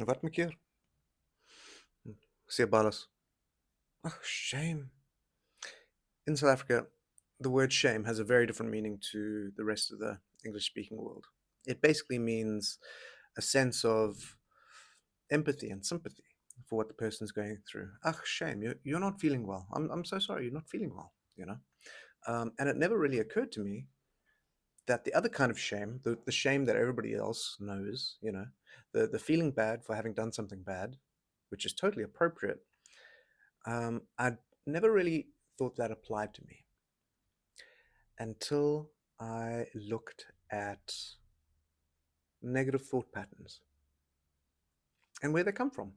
Wat maak keer? Sê balas. Oh, shame. In South Africa, the word shame has a very different meaning to the rest of the English speaking world. It basically means a sense of empathy and sympathy for what the person's going through. Ah, shame, you're not feeling well. I'm so sorry, you're not feeling well, you know? And it never really occurred to me that the other kind of shame, the shame that everybody else knows, the feeling bad for having done something bad, which is totally appropriate, I'd never really thought that applied to me until I looked at negative thought patterns and where they come from.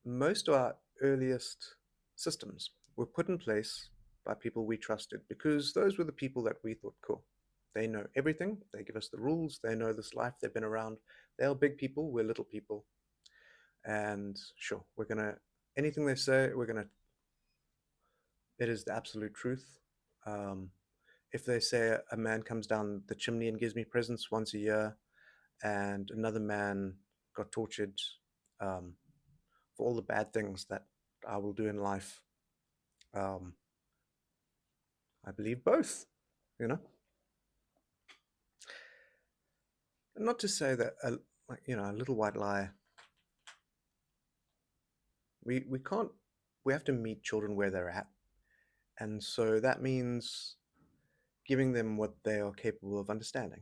Most of our earliest systems were put in place by people we trusted because those were the people that we thought, cool. They know everything. They give us the rules. They know this life. They've been around. They're big people. We're little people. And sure, anything they say, it is the absolute truth. Um, if they say a man comes down the chimney and gives me presents once a year, and another man got tortured um, for all the bad things that I will do in life, um, I believe both. You know, not to say that a little white lie. We can't. We have to meet children where they're at, and so that means giving them what they are capable of understanding.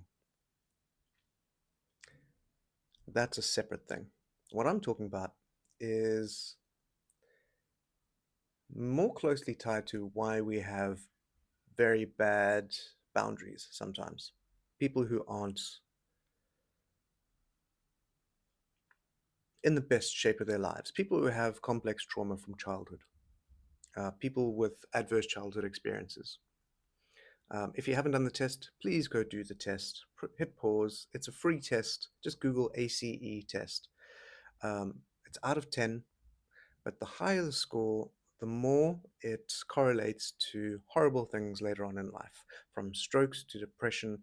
That's a separate thing. What I'm talking about is more closely tied to why we have very bad boundaries sometimes. People who aren't in the best shape of their lives, people who have complex trauma from childhood, people with adverse childhood experiences. If you haven't done the test, please go do the test. Hit pause. It's a free test. Just Google ACE test. It's out of 10, but the higher the score, the more it correlates to horrible things later on in life, from strokes to depression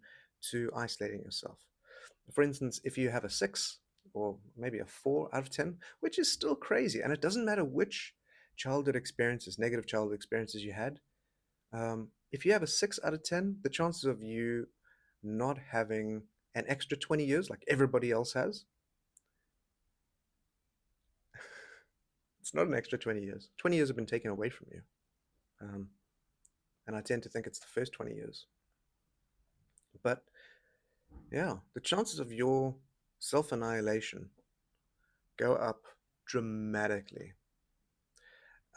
to isolating yourself. For instance, if you have a 6 or maybe a 4 out of 10, which is still crazy, and it doesn't matter which childhood experiences, negative childhood experiences you had, if you have a 6 out of 10, the chances of you not having an extra 20 years like everybody else has, it's not an extra 20 years. 20 years have been taken away from you. Um, and I tend to think it's the first 20 years. But yeah, the chances of your self annihilation go up dramatically.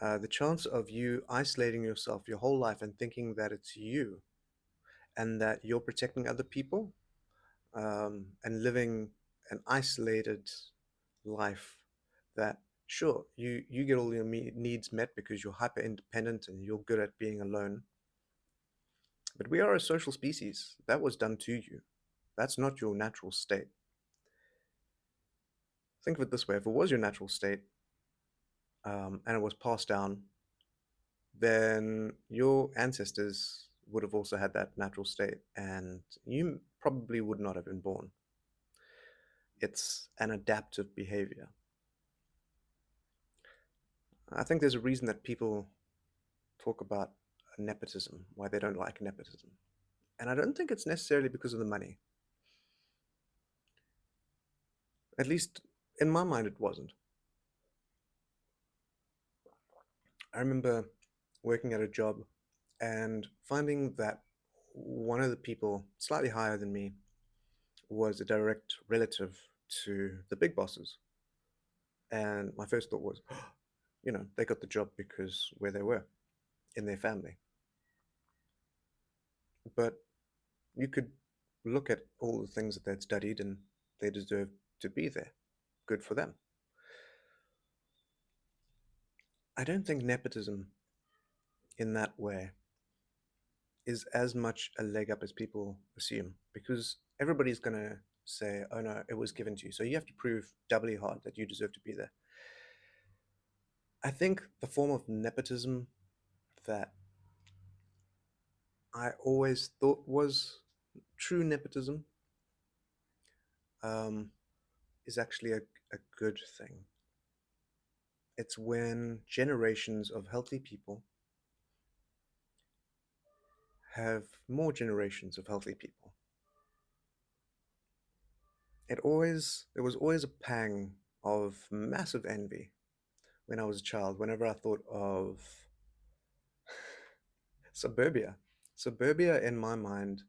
The chance of you isolating yourself your whole life and thinking that it's you and that you're protecting other people and living an isolated life that sure you get all your needs met because you're hyper independent and you're good at being alone, but we are a social species. That was done to you. That's not your natural state. Think of it this way: if it was your natural state and it was passed down, then your ancestors would have also had that natural state, and you probably would not have been born. It's an adaptive behavior. I think there's a reason that people talk about nepotism, why they don't like nepotism. And I don't think it's necessarily because of the money. At least in my mind, it wasn't. I remember working at a job and finding that one of the people slightly higher than me was a direct relative to the big bosses. And my first thought was, they got the job because where they were in their family. But you could look at all the things that they'd studied and they deserved to be there. Good for them. I don't think nepotism in that way is as much a leg up as people assume because everybody's going to say, oh no, it was given to you. So you have to prove doubly hard that you deserve to be there. I think the form of nepotism that I always thought was true nepotism, um, is actually a good thing. It's when generations of healthy people have more generations of healthy people. There was always a pang of massive envy when I was a child, whenever I thought of suburbia. Suburbia in my mind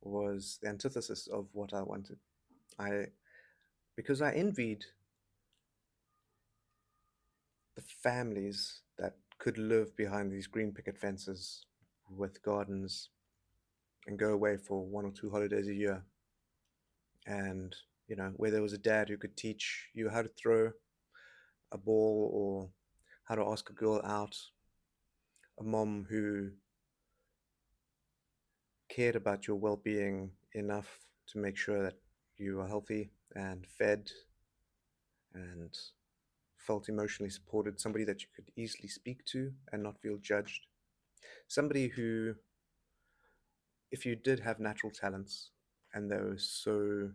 was the antithesis of what I wanted. I Because I envied the families that could live behind these green picket fences with gardens and go away for 1 or 2 holidays a year. And, where there was a dad who could teach you how to throw a ball or how to ask a girl out, a mom who cared about your well being enough to make sure that you are healthy and fed and felt emotionally supported, somebody that you could easily speak to and not feel judged, somebody who, if you did have natural talents and they were so,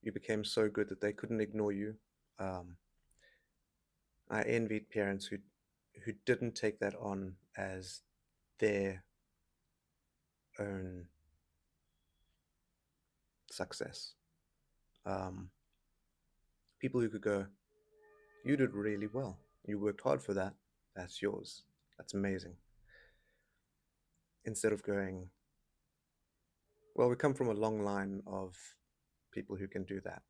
you became so good that they couldn't ignore you. Um, I envied parents who didn't take that on as their own success. Um, People who could go, you did really well. You worked hard for that. That's yours. That's amazing. Instead of going, well, we come from a long line of people who can do that.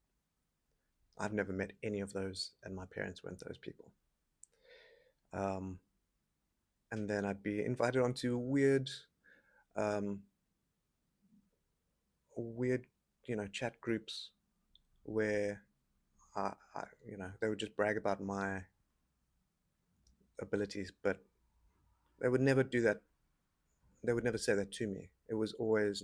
I've never met any of those, and my parents weren't those people. Um, and then I'd be invited onto um, weird, chat groups where they would just brag about my abilities, but they would never do that. They would never say that to me. It was always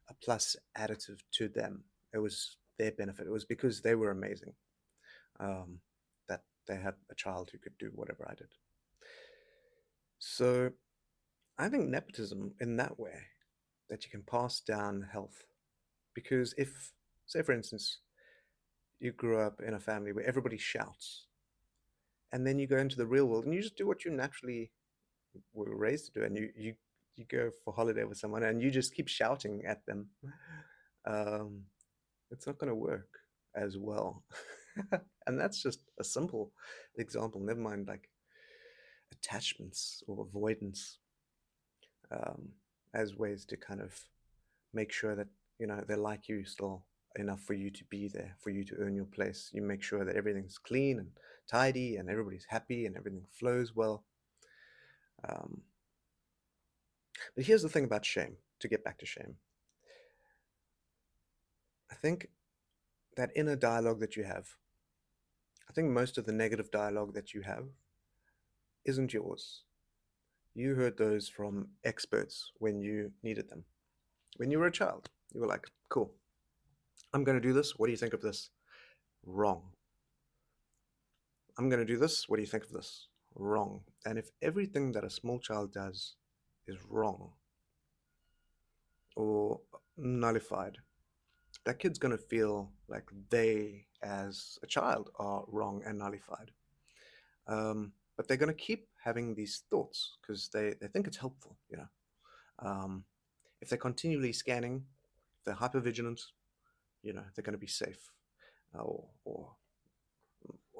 a plus additive to them. It was their benefit. It was because they were amazing, um, that they had a child who could do whatever I did. So I think nepotism in that way, that you can pass down health. Because if, say, for instance, you grew up in a family where everybody shouts, and then you go into the real world and you just do what you naturally were raised to do, and you go for holiday with someone and you just keep shouting at them, um, it's not going to work as well. And that's just a simple example, never mind like attachments or avoidance, um, as ways to kind of make sure that they like you still enough for you to be there, for you to earn your place. You make sure that everything's clean and tidy and everybody's happy and everything flows well. um, but here's the thing about shame, to get back to shame. I think that inner dialogue that you have, I think most of the negative dialogue that you have isn't yours. You heard those from experts when you needed them. When you were a child, you were like, cool, I'm going to do this. What do you think of this? Wrong. I'm going to do this. What do you think of this? Wrong. And if everything that a small child does is wrong or nullified, that kid's going to feel like they, as a child, are wrong and nullified. But they're going to keep having these thoughts because they think it's helpful. Um, if they're continually scanning, if they're hyper vigilant, they're going to be safe. Or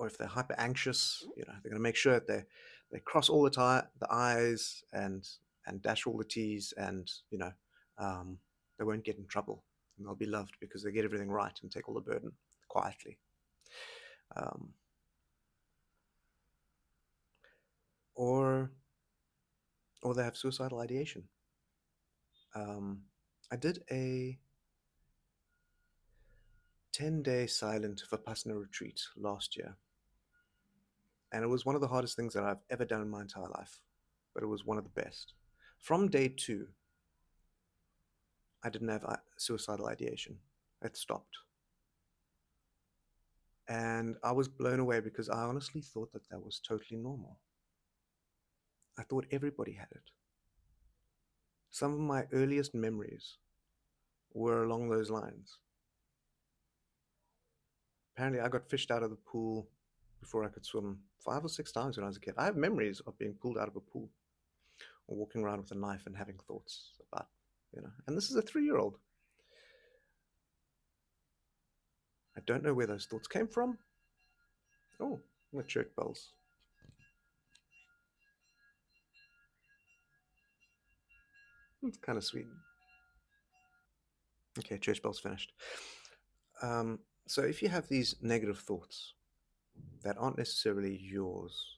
if they're hyper anxious, they're going to make sure that they cross all the I's and dash all the T's, and um, they won't get in trouble, and they'll be loved because they get everything right and take all the burden quietly. Um, or or they have suicidal ideation. I did a 10-day silent Vipassana retreat last year, and it was one of the hardest things that I've ever done in my entire life, but it was one of the best. From day 2, I didn't have suicidal ideation. It stopped. And I was blown away because I honestly thought that that was totally normal. I thought everybody had it. Some of my earliest memories were along those lines. Apparently, I got fished out of the pool before I could swim 5 or 6 times when I was a kid. I have memories of being pulled out of a pool or walking around with a knife and having thoughts about, and this is a 3-year-old. I don't know where those thoughts came from. Oh, the church bells. It's kind of sweet. Okay, church bells finished. Um, so if you have these negative thoughts that aren't necessarily yours,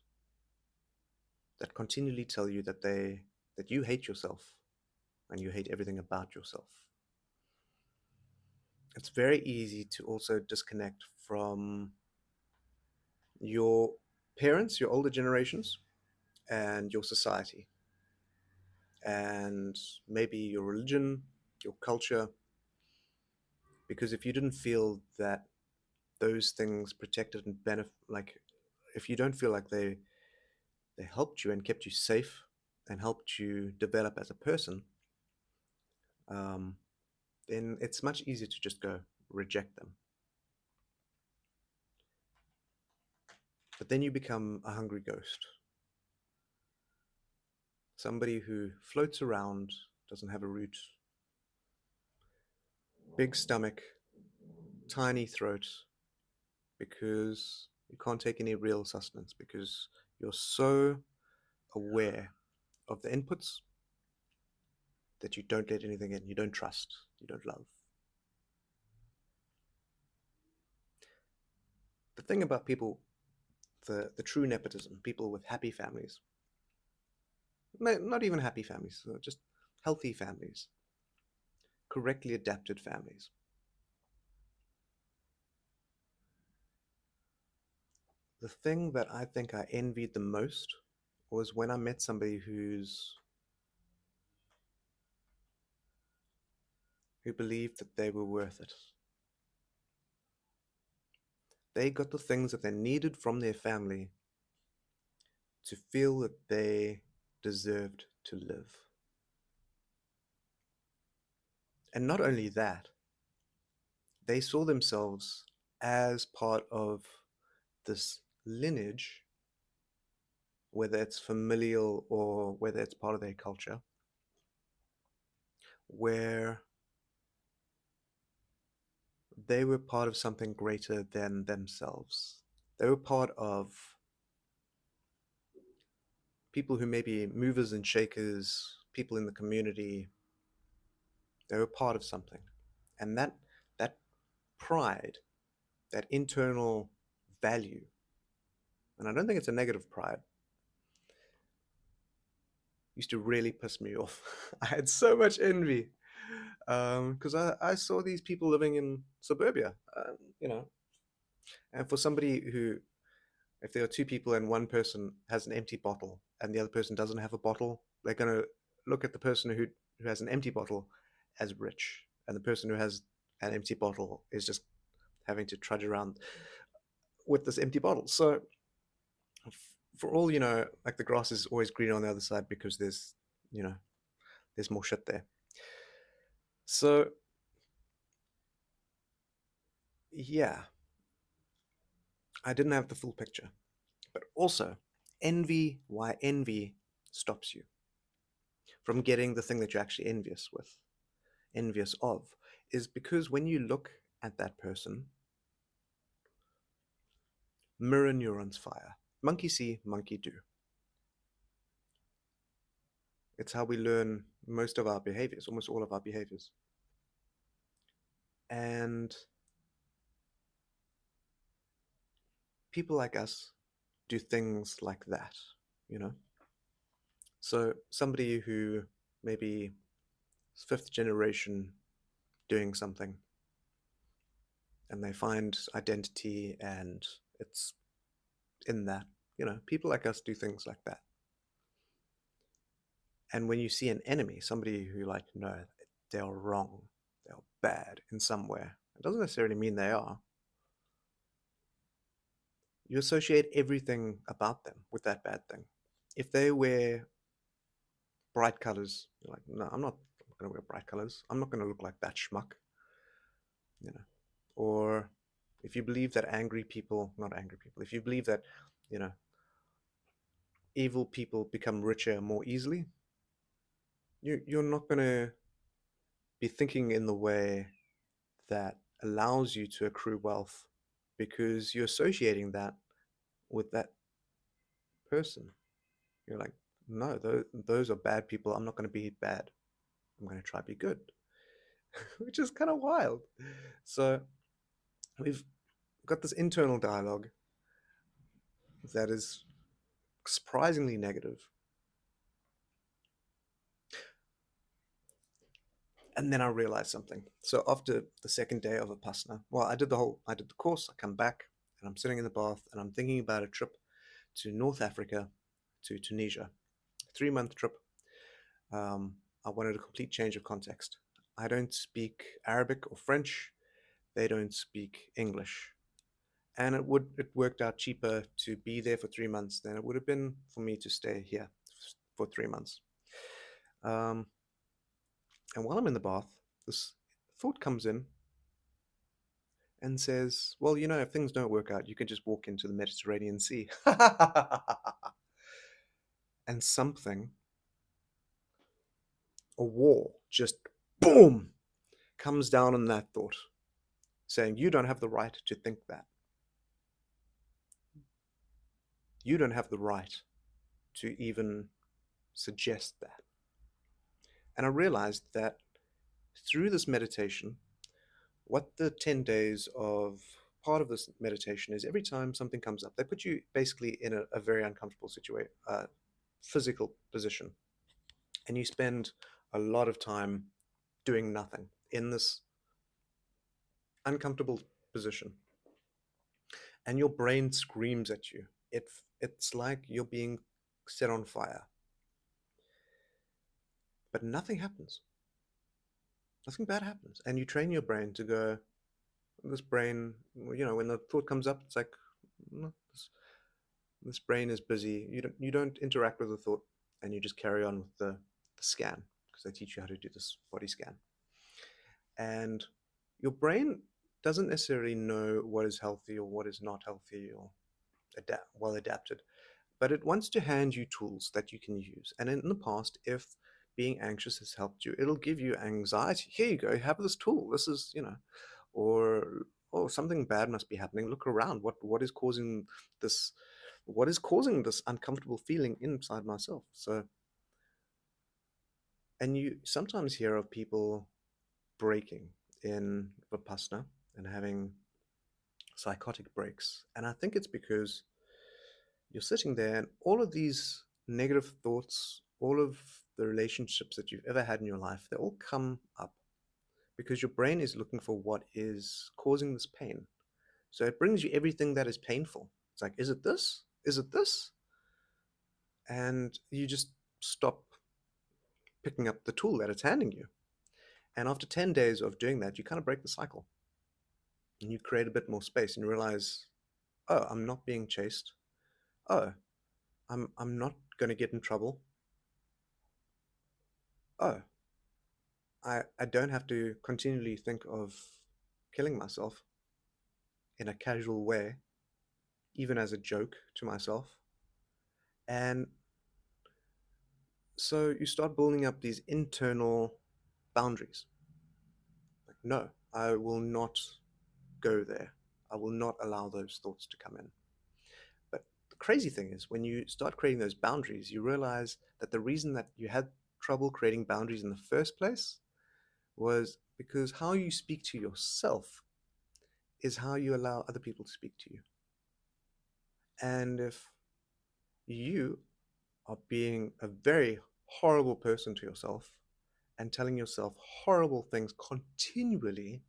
that continually tell you that you hate yourself and you hate everything about yourself, it's very easy to also disconnect from your parents, your older generations, and your society, and maybe your religion, your culture, because if you didn't feel that those things protected and benefit, like if you don't feel like they helped you and kept you safe and helped you develop as a person, um, then it's much easier to just go reject them. But then you become a hungry ghost, somebody who floats around, doesn't have a root, big stomach, tiny throat, because you can't take any real sustenance, because you're so aware of the inputs that you don't let anything in, you don't trust, you don't love. The thing about people, the true nepotism, people with happy families, not even happy families, just healthy families, correctly adapted families. The thing that I think I envied the most was when I met somebody who believed that they were worth it. They got the things that they needed from their family to feel that they deserved to live. And not only that, they saw themselves as part of this lineage, whether it's familial or whether it's part of their culture, where they were part of something greater than themselves. They were part of people who may be movers and shakers, people in the community. They were part of something. And that pride, that internal value, and I don't think it's a negative pride, used to really piss me off. I had so much envy because I saw these people living in suburbia, and for somebody who, if there are two people and one person has an empty bottle and the other person doesn't have a bottle, they're going to look at the person who has an empty bottle as rich, and the person who has an empty bottle is just having to trudge around with this empty bottle. So, for all like the grass is always greener on the other side because you know, there's more shit there. So, yeah, I didn't have the full picture. But also, why envy stops you from getting the thing that you're actually envious of, is because when you look at that person, mirror neurons fire. Monkey see, monkey do. It's how we learn most of our behaviors, almost all of our behaviors. And people like us do things like that, you know? So somebody who maybe is fifth generation doing something and they find identity and it's in that, people like us do things like that. And when you see an enemy, somebody who like, no, they're wrong, they're bad in some way, it doesn't necessarily mean they are. You associate everything about them with that bad thing. If they wear bright colors, you're like, no, I'm not going to wear bright colors. I'm not going to look like that schmuck, you know. Or If you believe that angry people, not angry people, if you believe that, you know, evil people become richer more easily, you're not going to be thinking in the way that allows you to accrue wealth because you're associating that with that person. You're like, no, those are bad people. I'm not going to be bad. I'm going to try to be good, which is kind of wild. So we've got this internal dialogue that is surprisingly negative. And then I realized something. So after the second day of Vipassana, well, I did the course. I come back and I'm sitting in the bath and I'm thinking about a trip to North Africa, to Tunisia, 3 month trip. I wanted a complete change of context. I don't speak Arabic or French. They don't speak English. And it worked out cheaper to be there for 3 months than it would have been for me to stay here for 3 months. Um, and while I'm in the bath, this thought comes in and says, well, if things don't work out, you can just walk into the Mediterranean Sea. And something, a wall, just boom, comes down on that thought, saying, you don't have the right to think that. You don't have the right to even suggest that. And I realized that through this meditation, what the 10 days of part of this meditation is, every time something comes up, they put you basically in a very uncomfortable situation, physical position. And you spend a lot of time doing nothing in this uncomfortable position. And your brain screams at you. It's like you're being set on fire. But nothing happens. Nothing bad happens. And you train your brain to go, this brain, when the thought comes up, it's like, no, this brain is busy. You don't interact with the thought, and you just carry on with the scan, because they teach you how to do this body scan. And your brain doesn't necessarily know what is healthy or what is not healthy or well adapted, but it wants to hand you tools that you can use. And in the past, if being anxious has helped you, it'll give you anxiety. Here you go, have this tool. This is, or oh, something bad must be happening. Look around. What is causing this? What is causing this uncomfortable feeling inside myself? So, and you sometimes hear of people breaking in Vipassana and having psychotic breaks. And I think it's because you're sitting there and all of these negative thoughts, all of the relationships that you've ever had in your life, they all come up because your brain is looking for what is causing this pain. So it brings you everything that is painful. It's like, is it this? Is it this? And you just stop picking up the tool that it's handing you. And after 10 days of doing that, you kind of break the cycle and you create a bit more space and you realize, oh, I'm not being chased. Oh, I'm not going to get in trouble. Oh, I don't have to continually think of killing myself in a casual way, even as a joke to myself. And so you start building up these internal boundaries. Like, no, I will not go there. I will not allow those thoughts to come in. But the crazy thing is, when you start creating those boundaries, you realize that the reason that you had trouble creating boundaries in the first place was because how you speak to yourself is how you allow other people to speak to you. And if you are being a very horrible person to yourself and telling yourself horrible things continually,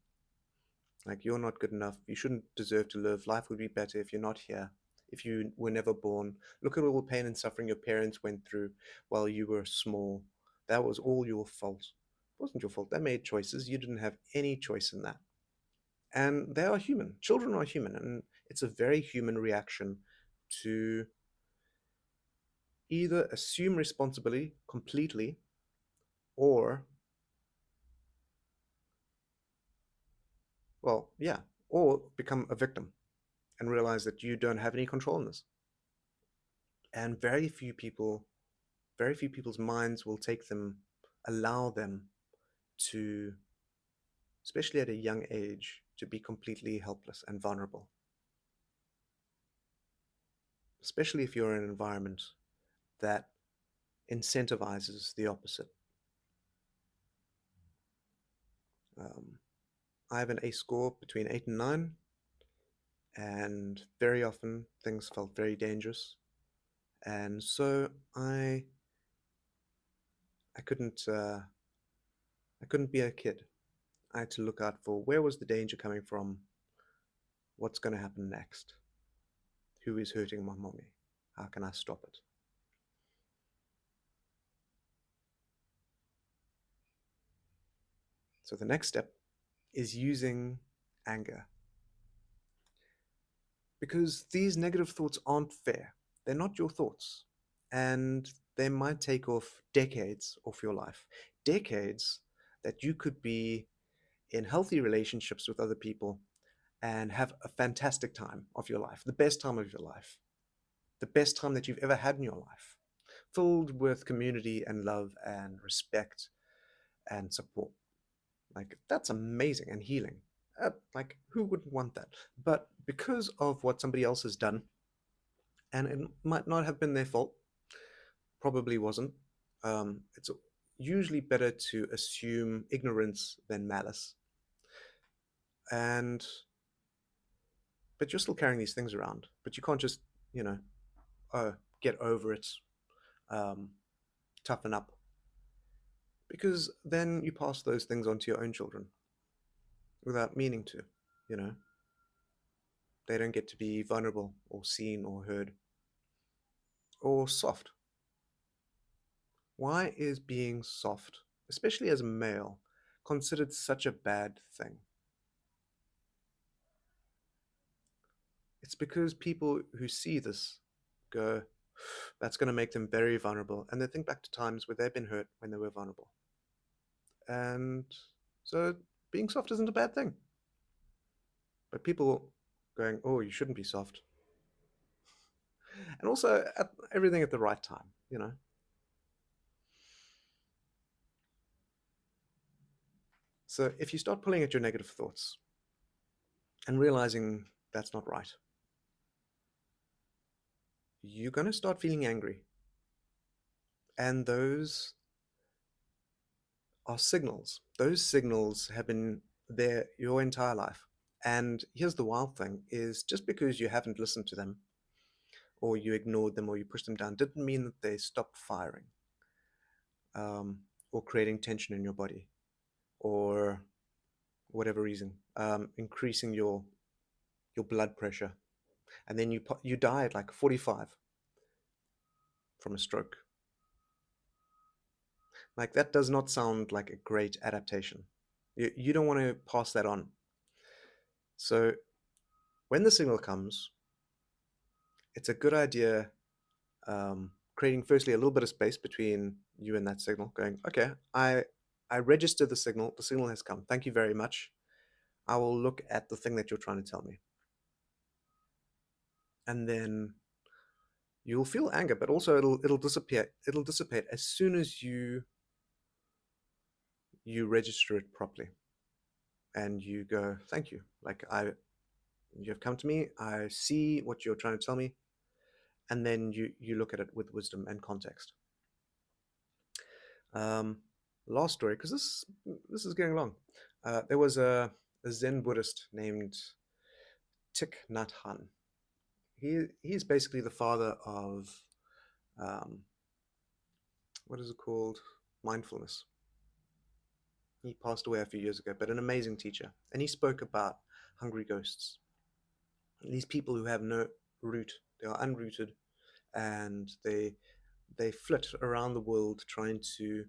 like you're not good enough, you shouldn't deserve to live, life would be better if you're not here, if you were never born, look at all the pain and suffering your parents went through while you were small, that was all your fault. It wasn't your fault. They made choices. You didn't have any choice in that. And they are human. Children are human, and it's a very human reaction to either assume responsibility completely or, well, yeah, or become a victim and realize that you don't have any control in this. And very few people's minds will take them, allow them to, especially at a young age, to be completely helpless and vulnerable, especially if you're in an environment that incentivizes the opposite. Um, I have an ACE score between 8 and 9, and very often things felt very dangerous. And so I couldn't I couldn't be a kid. I had to look out for where was the danger coming from, what's going to happen next, who is hurting my mommy, how can I stop it. So the next step is using anger, because these negative thoughts aren't fair. They're not your thoughts, and they might take off decades off your life, decades that you could be in healthy relationships with other people and have a fantastic time of your life, the best time of your life, the best time that you've ever had in your life, filled with community and love and respect and support. Like, that's amazing and healing. Like, who wouldn't want that? But because of what somebody else has done, and it might not have been their fault, probably wasn't, it's usually better to assume ignorance than malice. And but you're still carrying these things around. But you can't just, you know, oh, get over it, um, toughen up, because then you pass those things on to your own children without meaning to. You know, they don't get to be vulnerable or seen or heard or soft. Why is being soft, especially as a male, considered such a bad thing? It's because people who see this go, that's going to make them very vulnerable. And they think back to times where they've been hurt when they were vulnerable. And so being soft isn't a bad thing. But people going, oh, you shouldn't be soft. And also everything at the right time, you know. So if you start pulling at your negative thoughts and realizing that's not right, you're going to start feeling angry. And those are signals. Those signals have been there your entire life. And here's the wild thing is, just because you haven't listened to them or you ignored them or you pushed them down didn't mean that they stopped firing, or creating tension in your body, or whatever reason, increasing your blood pressure, and then you die at like 45 from a stroke. Like, that does not sound like a great adaptation. You don't want to pass that on. So when the signal comes, it's a good idea, creating firstly a little bit of space between you and that signal, going, okay, I registered the signal has come, thank you very much, I will look at the thing that you're trying to tell me. And then you'll feel anger, but also it'll dissipate as soon as you register it properly and you go, thank you, like, you have come to me, I see what you're trying to tell me, and then you look at it with wisdom and context. um, Last story, because this is going long. There was a Zen Buddhist named Thich Nhat Hanh. He's basically the father of, um, what is it called, mindfulness. He passed away a few years ago, but an amazing teacher. And he spoke about hungry ghosts. These people who have no root, they are unrooted, and they flit around the world trying to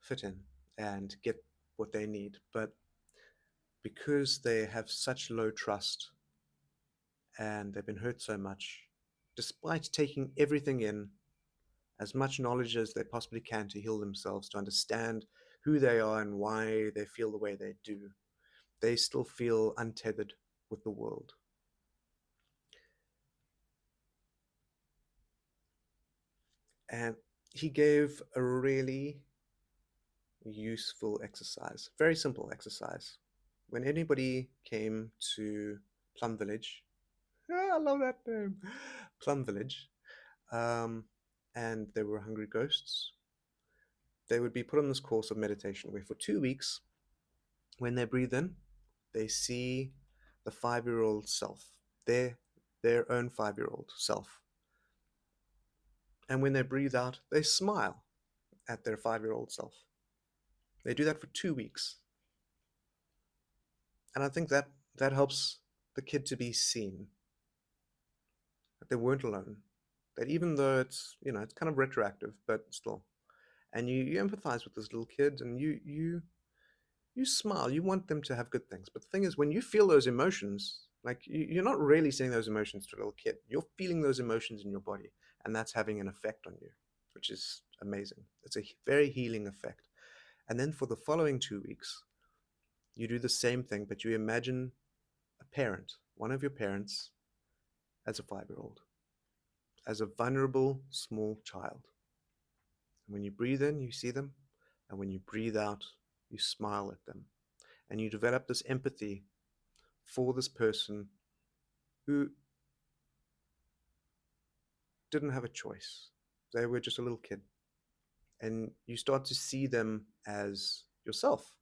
fit in and get what they need. But because they have such low trust and they've been hurt so much, despite taking everything in, as much knowledge as they possibly can to heal themselves, to understand who they are and why they feel the way they do, they still feel untethered. with the world. And he gave a really useful exercise, very simple exercise. When anybody came to Plum Village, I love that name, Plum Village, um, and there were hungry ghosts, they would be put on this course of meditation where for 2 weeks, when they breathe in, they see the 5-year old self, their, their own 5-year old self. And when they breathe out, they smile at their 5-year old self. They do that for 2 weeks. And I think that that helps the kid to be seen, that they weren't alone. That even though it's kind of retroactive, but still. And you empathize with this little kid and you smile. You want them to have good things. But the thing is, when you feel those emotions, like you're not really saying those emotions to a little kid. You're feeling those emotions in your body, and that's having an effect on you, which is amazing. It's a very healing effect. And then for the following 2 weeks, you do the same thing, but you imagine a parent, one of your parents, as a 5-year old, as a vulnerable small child. And when you breathe in, you see them, and when you breathe out, you smile at them. And you develop this empathy for this person who didn't have a choice. They were just a little kid. And you start to see them as yourself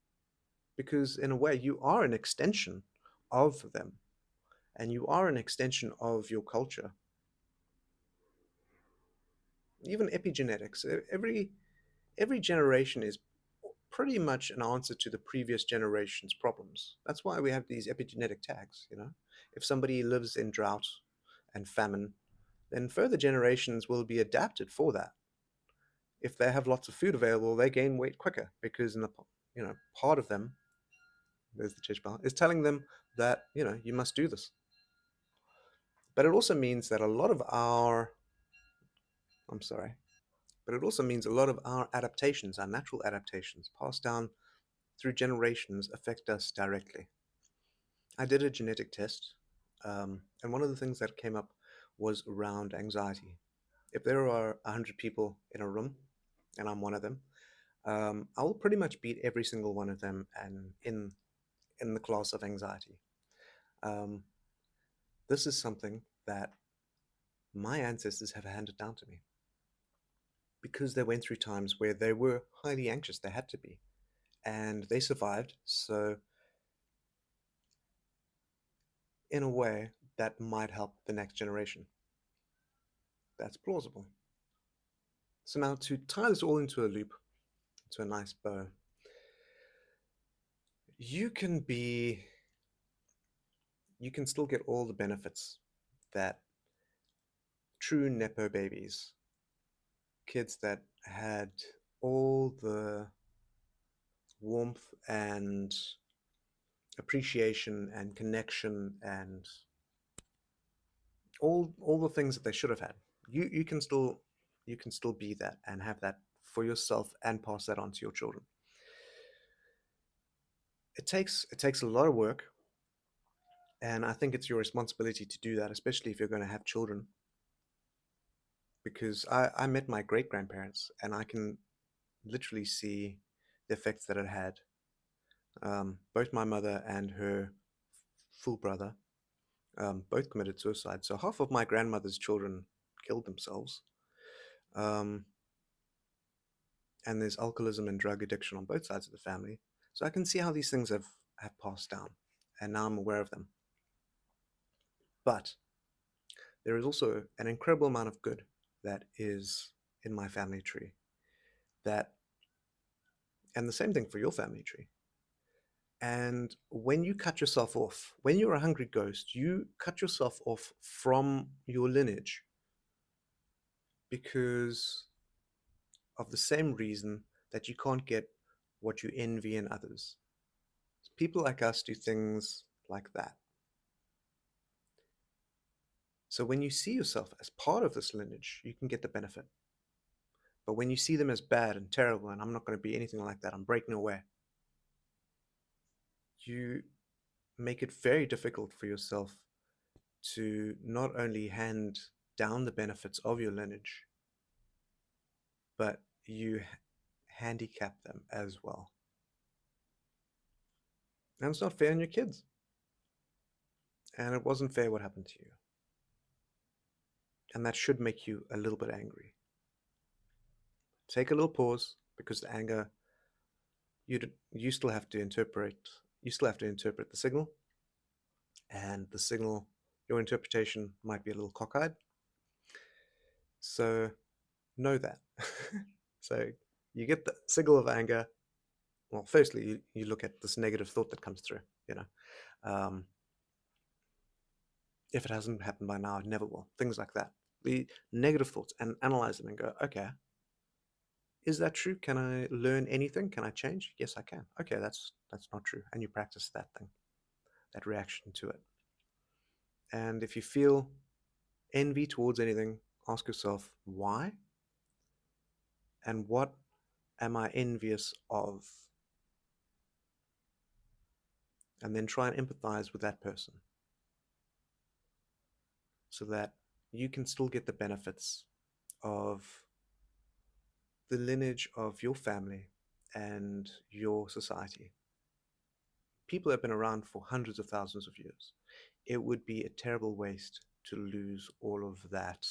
because, in a way, you are an extension of them and you are an extension of your culture. Even epigenetics, every generation is pretty much an answer to the previous generation's problems. That's why we have these epigenetic tags. If somebody lives in drought and famine, then further generations will be adapted for that. If they have lots of food available, they gain weight quicker because in the part of them, there's the church bell, is telling them that you must do this. But it also means that a lot of our, I'm sorry, but it also means a lot of our adaptations, our natural adaptations, passed down through generations, affect us directly. I did a genetic test, and one of the things that came up was around anxiety. If there are 100 people in a room, and I'm one of them, I will pretty much beat every single one of them and in the class of anxiety. Um, this is something that my ancestors have handed down to me because they went through times where they were highly anxious. They had to be, and they survived. So, in a way, that might help the next generation. That's plausible. So now to tie this all into a loop, to a nice bow, you can be, you can still get all the benefits that true Nepo babies, kids that had all the warmth and appreciation and connection and all the things that they should have had. You can still be that and have that for yourself and pass that on to your children. It takes a lot of work, and I think it's your responsibility to do that, especially if you're going to have children. Because I met my great grandparents, and I can literally see the effects that it had. Both my mother and her full brother both committed suicide. So half of my grandmother's children killed themselves. Um, and there's alcoholism and drug addiction on both sides of the family. So I can see how these things have passed down, and now I'm aware of them. But there is also an incredible amount of good that is in my family tree. That, and the same thing for your family tree. And when you cut yourself off, when you're a hungry ghost, you cut yourself off from your lineage because of the same reason that you can't get what you envy in others. People like us do things like that. So when you see yourself as part of this lineage, you can get the benefit. But when you see them as bad and terrible, and I'm not going to be anything like that, I'm breaking away, you make it very difficult for yourself to not only hand down the benefits of your lineage, but you handicap them as well. And it's not fair on your kids. And it wasn't fair what happened to you. And that should make you a little bit angry. Take a little pause, because the anger, you still have to interpret. You still have to interpret the signal, and the signal, your interpretation might be a little cockeyed. So know that. So you get the signal of anger. Well, firstly, you look at this negative thought that comes through. Um, if it hasn't happened by now, it never will. Things like that. The negative thoughts, and analyze them and go, okay, is that true? Can I learn anything? Can I change? Yes, I can. Okay, that's not true. And you practice that thing, that reaction to it. And if you feel envy towards anything, ask yourself why, and what am I envious of? And then try and empathize with that person so that you can still get the benefits of the lineage of your family and your society. People have been around for hundreds of thousands of years. It would be a terrible waste to lose all of that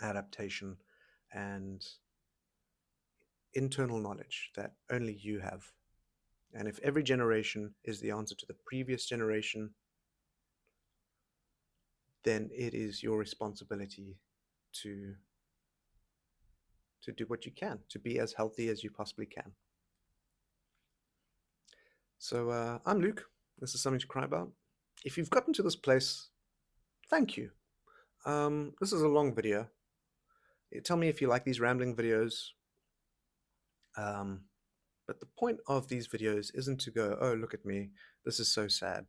adaptation and internal knowledge that only you have. And if every generation is the answer to the previous generation, then it is your responsibility to do what you can, to be as healthy as you possibly can. So I'm Luke. This is Something to Cry About. If you've gotten to this place, thank you. This is a long video. Tell me if you like these rambling videos. But the point of these videos isn't to go, oh, look at me, this is so sad.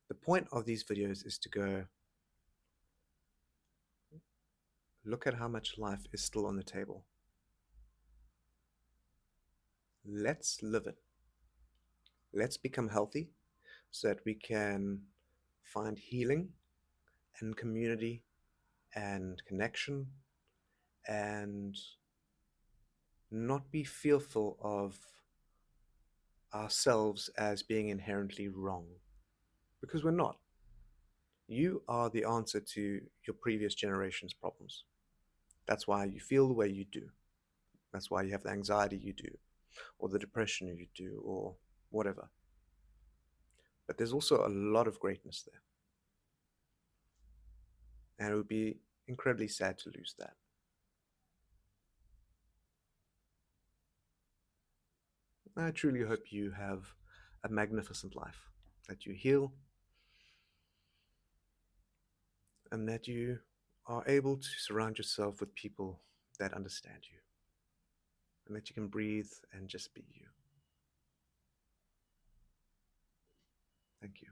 The point of these videos is to go, look at how much life is still on the table. Let's live it. Let's become healthy so that we can find healing and community and connection and not be fearful of ourselves as being inherently wrong, because we're not. You are the answer to your previous generation's problems. That's why you feel the way you do. That's why you have the anxiety you do, or the depression you do, or whatever. But there's also a lot of greatness there. And it would be incredibly sad to lose that. I truly hope you have a magnificent life, that you heal, and that you are able to surround yourself with people that understand you, and that you can breathe and just be you. Thank you.